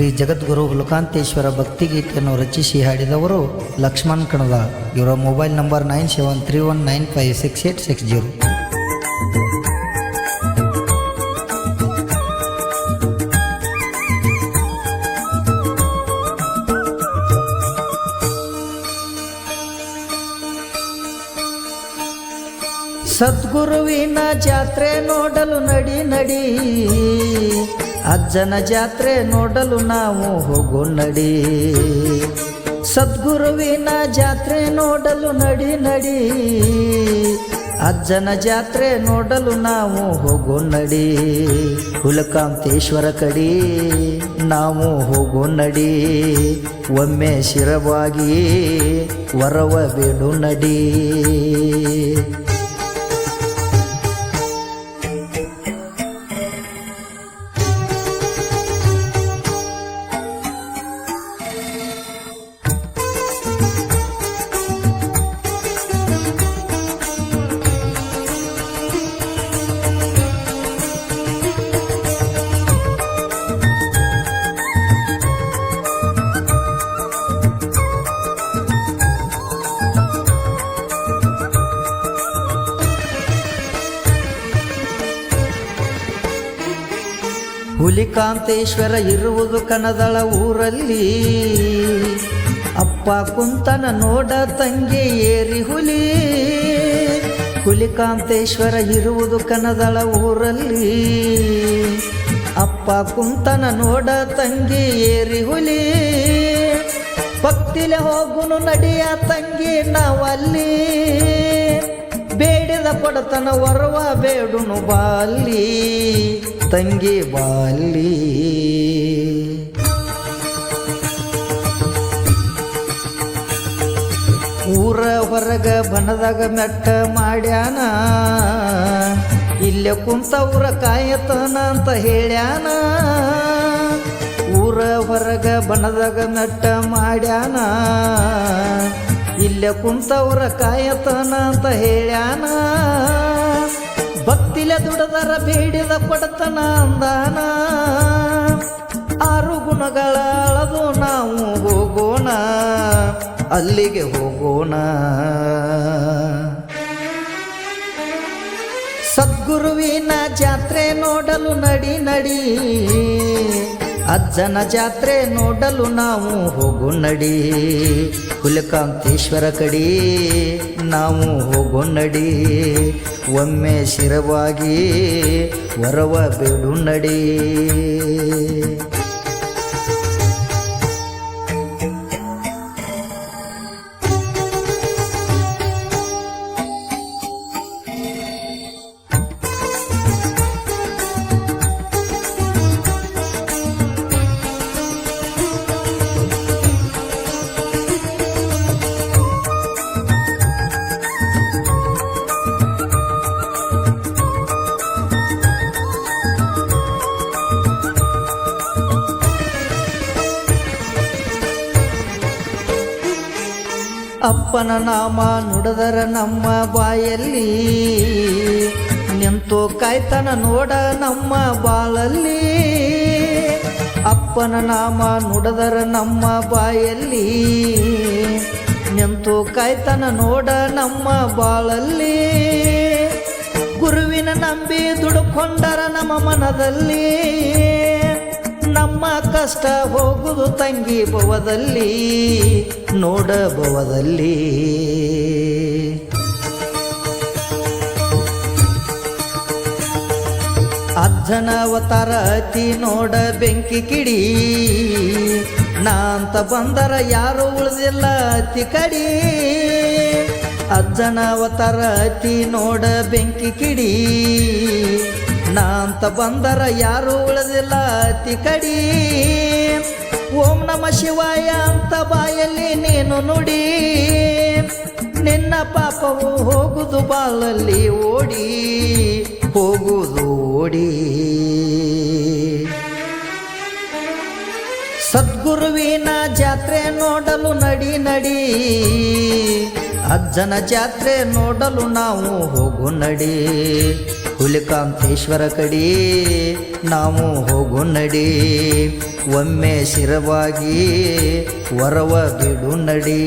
ಶ್ರೀ ಜಗದ್ಗುರು ಹುಲಕಾಂತೇಶ್ವರ ಭಕ್ತಿಗೀತೆಯನ್ನು ರಚಿಸಿ ಹಾಡಿದವರು ಲಕ್ಷ್ಮಣ್ ಕಣದ. ಇವರ ಮೊಬೈಲ್ ನಂಬರ್ 9731956860. ಸದ್ಗುರುವಿನ ಜಾತ್ರೆ ನೋಡಲು ನಡಿ ನಡಿ, ಅಜ್ಜನ ಜಾತ್ರೆ ನೋಡಲು ನಾವು ಹೋಗೋ ನಡಿ. ಸದ್ಗುರುವಿನ ಜಾತ್ರೆ ನೋಡಲು ನಡಿ ನಡಿ, ಅಜ್ಜನ ಜಾತ್ರೆ ನೋಡಲು ನಾವು ಹೋಗೋ ನಡಿ. ಹುಲಕಾಂತೇಶ್ವರ ಕಡಿ ನಾವು ಹೋಗೋ ನಡಿ, ಒಮ್ಮೆ ಶಿರವಾಗಿ ವರವ ಬೇಡು ನಡಿ. ಹುಲಿಕಾಂತೇಶ್ವರ ಇರುವುದು ಕನದಳ ಊರಲ್ಲಿ, ಅಪ್ಪ ಕುಂತನ ನೋಡ ತಂಗಿ ಏರಿ ಹುಲಿ. ಹುಲಿಕಾಂತೇಶ್ವರ ಇರುವುದು ಕನದಳ ಊರಲ್ಲಿ, ಅಪ್ಪ ಕುಂತನ ನೋಡ ತಂಗಿ ಏರಿ ಹುಲಿ. ಭಕ್ತಿಲೆ ಹೋಗುನು ನಡಿಯ ತಂಗಿ ನಾವಲ್ಲಿ, ಬೇಡಿದ ಕೊಡತನ ವರವ ಬೇಡುನು ಬಾಲಿ ತಂಗಿ ಬಾಲಿ. ಊರ ಹೊರಗ ಬನದಾಗ ಮೆಟ್ಟ ಮಾಡ್ಯಾನ, ಇಲ್ಲೇ ಕುಂತವ್ರ ಕಾಯತನ ಅಂತ ಹೇಳ್ಯಾನ. ಊರ ಹೊರಗ ಬನದಾಗ ಮೆಟ್ಟ ಮಾಡ್ಯಾನ, ಇಲ್ಲೇ ಕುಂತವ್ರ ಕಾಯತನ ಅಂತ ಹೇಳ್ಯಾನ. ಭಕ್ತಿಲೆ ದುಡದರ ಬೇಡಿದ ಕೊಡತನ ಅಂದಾನ. 6 ಗುಣಗಳ ಅಳದು ನಾವು ಹೋಗೋಣ, ಅಲ್ಲಿಗೆ ಹೋಗೋಣ. ಸದ್ಗುರುವಿನ ಜಾತ್ರೆ ನೋಡಲು ನಡಿ ನಡಿ, ಅಜ್ಜನ ಜಾತ್ರೆ ನೋಡಲು ನಾವು ಹೋಗೋ ನಡಿ. ಹುಲಕಾಂತೇಶ್ವರ ಕಡಿ ನಾವು ಹೋಗೋ ನಡಿ, ಒಮ್ಮೆ ಶಿರವಾಗಿ ವರವ ಬೇಡು ನಡಿ. ಅಪ್ಪನ ನಾಮ ನುಡಿದರ ನಮ್ಮ ಬಾಯಲ್ಲಿ, ನಿಂತು ಕಾಯ್ತನ ನೋಡ ನಮ್ಮ ಬಾಳಲ್ಲಿ. ಅಪ್ಪನ ನಾಮ ನುಡಿದರ ನಮ್ಮ ಬಾಯಲ್ಲಿ, ನಿಂತು ಕಾಯ್ತನ ನೋಡ ನಮ್ಮ ಬಾಳಲ್ಲಿ. ಗುರುವಿನ ನಂಬಿ ದುಡುಕೊಂಡರ ನಮ್ಮ ಮನದಲ್ಲಿ, ನಮ್ಮ ಕಷ್ಟ ಹೋಗುದು ತಂಗಿ ಭವದಲ್ಲಿ ನೋಡ ಭವದಲ್ಲಿ. ಅಜ್ಜನ ಅವತಾರ ಅತಿ ನೋಡ ಬೆಂಕಿ ಕಿಡಿ, ನಾ ಅಂತ ಬಂದರ ಯಾರು ಉಳಿದಿಲ್ಲ ಅತಿ ಕಡಿ. ಅಜ್ಜನ ಅವತಾರ ಅತಿ ನೋಡ ಬೆಂಕಿ ಕಿಡಿ, ನಾ ಅಂತ ಬಂದರ ಯಾರು ಉಳಿದಿಲ್ಲ ಅತಿ ಕಡಿ. ಓಂ ನಮ ಶಿವಾಯ ಅಂತ ಬಾಯಲ್ಲಿ ನೀನು ನುಡಿ, ನಿನ್ನ ಪಾಪವು ಹೋಗುದು ಬಾಳಲ್ಲಿ ಓಡಿ ಹೋಗುವುದು ಓಡಿ. ಸದ್ಗುರುವಿನ ಜಾತ್ರೆ ನೋಡಲು ನಡಿ ನಡಿ, ಅಜ್ಜನ ಜಾತ್ರೆ ನೋಡಲು ನಾವು ಹೋಗು ನಡಿ. ಹುಲಿಕಾಂತೇಶ್ವರ ಕಡೆ ನಾವು ಹೋಗೋ ನಡಿ, ಒಮ್ಮೆ ಶಿರವಾಗಿ ವರವ ಬಿಡು ನಡಿ.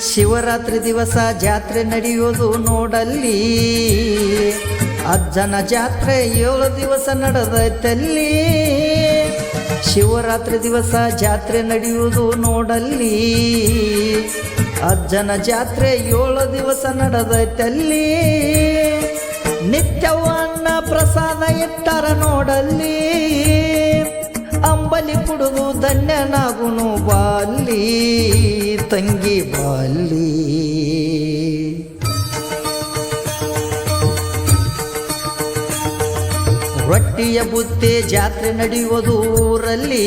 ಶಿವರಾತ್ರಿ ದಿವಸ ಜಾತ್ರೆ ನಡೆಯೋದು ನೋಡಲ್ಲಿ, ಅಜ್ಜನ ಜಾತ್ರೆ 7 ದಿವಸ ನಡೆದೈತಲ್ಲಿ. ಶಿವರಾತ್ರಿ ದಿವಸ ಜಾತ್ರೆ ನಡೆಯುವುದು ನೋಡಲ್ಲಿ, ಅಜ್ಜನ ಜಾತ್ರೆ 7 ದಿವಸ ನಡೆದೈತಲ್ಲಿ. ನಿತ್ಯವೂ ಅನ್ನ ಪ್ರಸಾದ ಇಟ್ಟಾರ ನೋಡಲ್ಲಿ, ಅಂಬಲಿ ಕುಡಿದು ಧನ್ಯನಾಗುನು ಬಾಲಿ ತಂಗಿ ಬಾಲಿ. ರೊಟ್ಟಿಯ ಬುತ್ತಿ ಜಾತ್ರೆ ನಡೆಯುವುದು ಊರಲ್ಲಿ,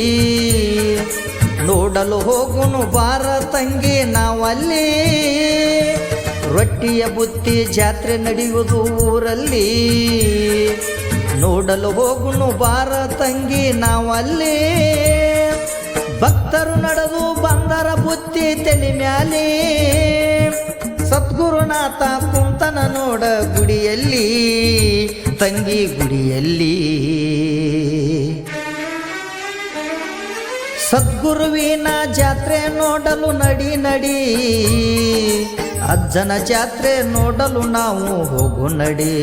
ನೋಡಲು ಹೋಗುನು ಬಾರ ತಂಗಿ ನಾವಲ್ಲಿ. ರೊಟ್ಟಿಯ ಬುತ್ತಿ ಜಾತ್ರೆ ನಡೆಯುವುದು ಊರಲ್ಲಿ, ನೋಡಲು ಹೋಗುನು ಬಾರ ತಂಗಿ ನಾವಲ್ಲಿ. ಭಕ್ತರು ನಡೆದು ಬಂದರ ಬುತ್ತಿ ತಲೆ ಮ್ಯಾಲೆ, ಸದ್ಗುರುನಾಥ ಕುಂತನ ನೋಡ ಗುಡಿಯಲ್ಲಿ ತಂಗಿ ಗುಡಿಯಲ್ಲಿ. ಸದ್ಗುರುವಿನ ಜಾತ್ರೆ ನೋಡಲು ನಡಿ ನಡಿ, ಅಜ್ಜನ ಜಾತ್ರೆ ನೋಡಲು ನಾವು ಹೋಗು ನಡಿ.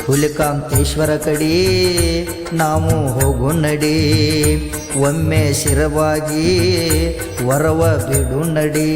ಹುಲಿಕಾಂತೇಶ್ವರ ಕಡೆ ನಾವು ಹೋಗು ನಡಿ, ಒಮ್ಮೆ ಶಿರವಾಗಿ ವರವ ಬಿಡು ನಡಿ.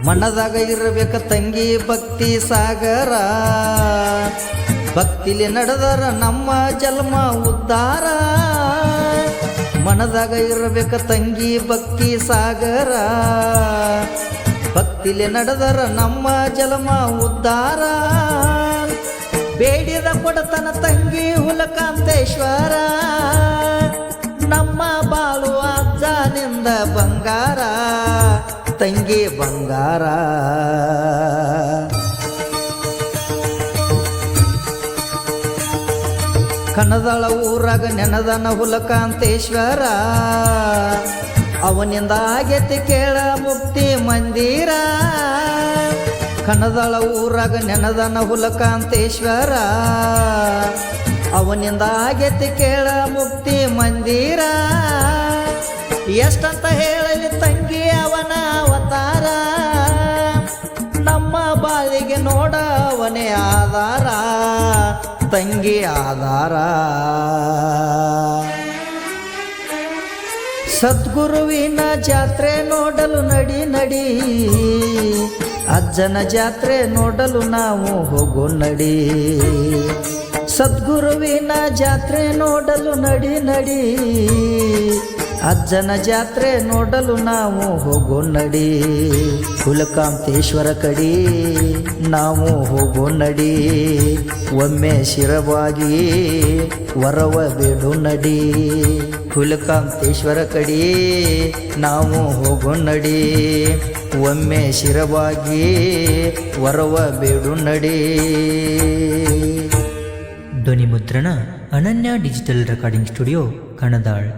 ಮನದಾಗ ಇರಬೇಕ ತಂಗಿ ಭಕ್ತಿ ಸಾಗರ, ಭಕ್ತಿಲಿ ನಡೆದರ ನಮ್ಮ ಜನ್ಮ ಉದ್ಧಾರ. ಮನದಾಗ ಇರಬೇಕ ತಂಗಿ ಭಕ್ತಿ ಸಾಗರ, ಭಕ್ತಿಲಿ ನಡೆದರ ನಮ್ಮ ಜನ್ಮ ಉದ್ಧಾರ. ಬೇಡಿದ ಕೊಡತನ ತಂಗಿ ಹುಲಿಕಾಂತೇಶ್ವರ, ನಮ್ಮ ಬಾಳು ಅಜ್ಜನಿಂದ ಬಂಗಾರ ತಂಗಿ ಬಂಗಾರ. ಕಣದಾಳ ಊರಾಗ ನೆನದನ ಹುಲಿಕಾಂತೇಶ್ವರ, ಅವನಿಂದ ಆಗೈತಿ ಕೇಳ ಮುಕ್ತಿ ಮಂದಿರ. ಕಣದಾಳ ಊರಾಗ ನೆನದನ ಹುಲಿಕಾಂತೇಶ್ವರ, ಅವನಿಂದ ಆಗೈತಿ ಕೇಳ ಮುಕ್ತಿ ಮಂದಿರ. ಎಷ್ಟಂತ ಹೇಳಲಿ ತಂಗಿ ಅವನ ಅವತಾರ, ನಮ್ಮ ಬಾಳಿಗೆ ನೋಡ ಅವನೇ ಆಧಾರ ತಂಗಿ ಆಧಾರ. ಸದ್ಗುರುವಿನ ಜಾತ್ರೆ ನೋಡಲು ನಡಿ ನಡಿ, ಅಜ್ಜನ ಜಾತ್ರೆ ನೋಡಲು ನಾವು ಹೋಗೋ ನಡಿ. ಸದ್ಗುರುವಿನ ಜಾತ್ರೆ ನೋಡಲು ನಡಿ ನಡಿ, ಅಜ್ಜನ ಜಾತ್ರೆ ನೋಡಲು ನಾವು ಹೋಗೋ ನಡಿ. ಹುಲಿಕಾಂತೇಶ್ವರ ಕಡೆ ನಾವು ಹೋಗೋ ನಡಿ, ಒಮ್ಮೆ ಶಿರವಾಗಿ ವರವ ಬೇಡು ನಡಿ. ಹುಲಿಕಾಂತೇಶ್ವರ ಕಡೆ ನಾವು ಹೋಗೋ ನಡಿ, ಒಮ್ಮೆ ಶಿರವಾಗಿ ವರವ ಬೇಡು ನಡಿ. ಧ್ವನಿ ಮುದ್ರಣ ಅನನ್ಯ ಡಿಜಿಟಲ್ ರೆಕಾರ್ಡಿಂಗ್ ಸ್ಟುಡಿಯೋ, ಕಣದಾಳ್.